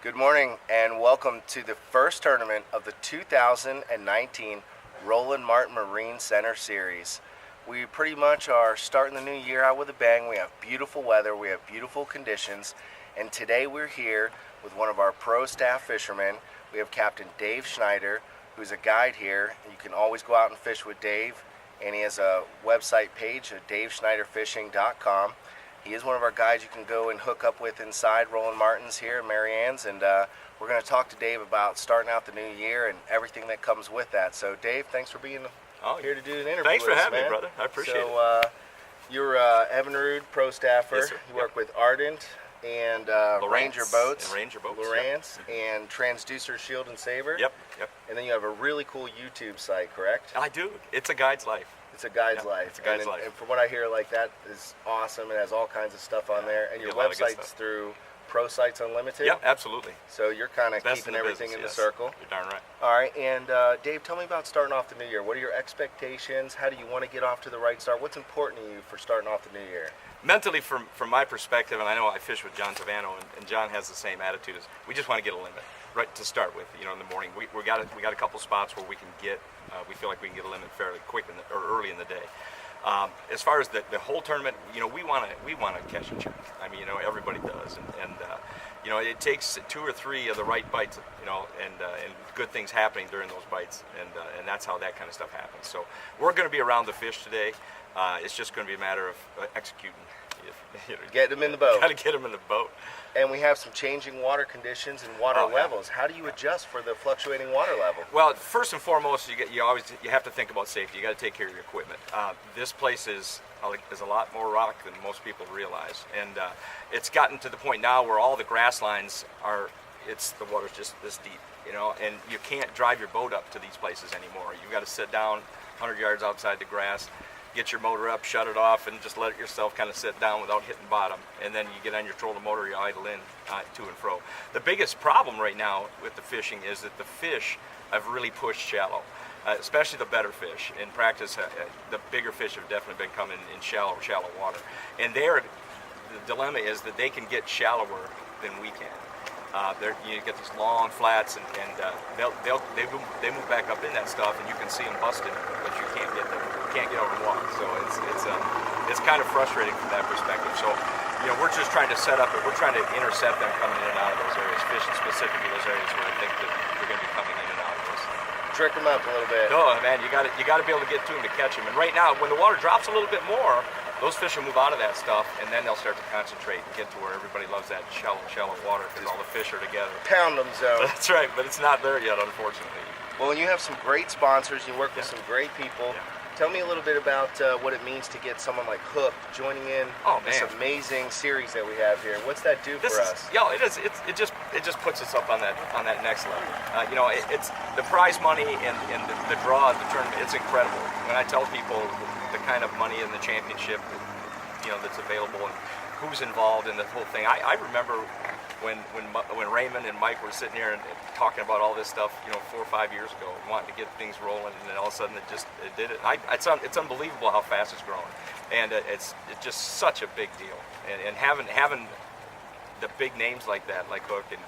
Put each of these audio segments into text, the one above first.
Good morning and welcome to the first tournament of the 2019 Roland Martin Marine Center Series. We pretty much are starting the new year out with a bang. We have beautiful weather, we have beautiful conditions, and today we're here with one of our pro staff fishermen. We have Captain Dave Schneider, who's a guide here. You can always go out and fish with Dave, and he has a website page at daveschneiderfishing.com. He is one of our guys you can go and hook up with inside Roland Martin's here in Marianne's, and we're going to talk to Dave about starting out the new year and everything that comes with that. So Dave, thanks for being here to do an interview. Thanks for with us, having man. me, brother. I appreciate it. So you're Evinrude pro staffer. Yes, sir. You work with Ardent and Ranger Boats, Lowrance, and Transducer Shield and Saver. Yep. And then you have a really cool YouTube site, correct? I do. It's a guide's life. It's a guide's life. It's a guide's life. And from what I hear, like, that is awesome. It has all kinds of stuff on there. And your website's through Pro Sites Unlimited? Yeah, absolutely. So you're kind of keeping everything in the circle. You're darn right. All right. And Dave, tell me about starting off the new year. What are your expectations? How do you want to get off to the right start? What's important to you for starting off the new year? Mentally, from my perspective, and I know I fish with John Tavano, and John has the same attitude, is we just want to get a limit, right, to start with. You know, in the morning, we got a couple spots where we can get, we feel like we can get a limit fairly quick or early in the day. As far as the whole tournament, you know, we want to catch and check. I mean, you know, everybody does, and you know, it takes 2 or 3 of the right bites, you know, and good things happening during those bites, and that's how that kind of stuff happens. So we're going to be around the fish today. It's just going to be a matter of executing. Get them in the boat. Got to get them in the boat. And we have some changing water conditions and water levels. How do you adjust for the fluctuating water level? Well, first and foremost, you have to think about safety. You got to take care of your equipment. This place is a lot more rock than most people realize, and it's gotten to the point now where all the grass lines are. The water's just this deep, you know, and you can't drive your boat up to these places anymore. You've got to sit down 100 yards outside the grass, get your motor up, shut it off, and just let it yourself kind of sit down without hitting bottom. And then you get on your trolling motor, you idle in to and fro. The biggest problem right now with the fishing is that the fish have really pushed shallow, especially the better fish. In practice, the bigger fish have definitely been coming in shallow water. And the dilemma is that they can get shallower than we can. You get these long flats, and they move back up in that stuff, and you can see them busted, but you can't get them. You can't get over the water. So it's kind of frustrating from that perspective. So, you know, we're just trying to set up it. We're trying to intercept them coming in and out of those areas, fishing specifically those areas where I think that they're going to be coming in and out of those. Trick them up a little bit. No, man, you got to be able to get to them to catch them. And right now, when the water drops a little bit more, those fish will move out of that stuff, and then they'll start to concentrate and get to where everybody loves that shallow water because all the fish are together. Pound them, zone. That's right, but it's not there yet, unfortunately. Well, and you have some great sponsors. You work with some great people. Yeah. Tell me a little bit about what it means to get someone like Hook joining in this amazing series that we have here. What's that do for us? Yeah, it is. It just puts us up on that next level. You know, it's the prize money and the draw of the tournament. It's incredible. When I tell people the kind of money in the championship, you know, that's available and who's involved in the whole thing. I remember when Raymond and Mike were sitting here and talking about all this stuff, you know, 4 or 5 years ago, wanting to get things rolling, and then all of a sudden it did it. It's unbelievable how fast it's growing, and it's just such a big deal. And having the big names like that, like Hook, and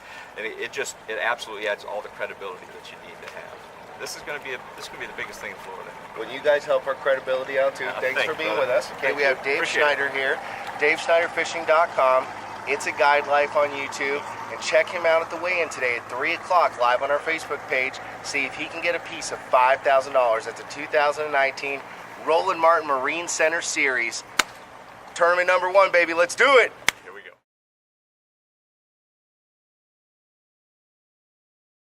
it absolutely adds all the credibility that you need to have. This is going to be the biggest thing in Florida. Well, you guys help our credibility out too. Thanks for being with us. Okay, we have Dave Schneider here, daveschneiderfishing.com. It's a Guide Life on YouTube, and check him out at the weigh-in today at 3 o'clock live on our Facebook page. See if he can get a piece of $5,000. That's a 2019 Roland Martin Marine Center Series. Tournament number 1, baby. Let's do it.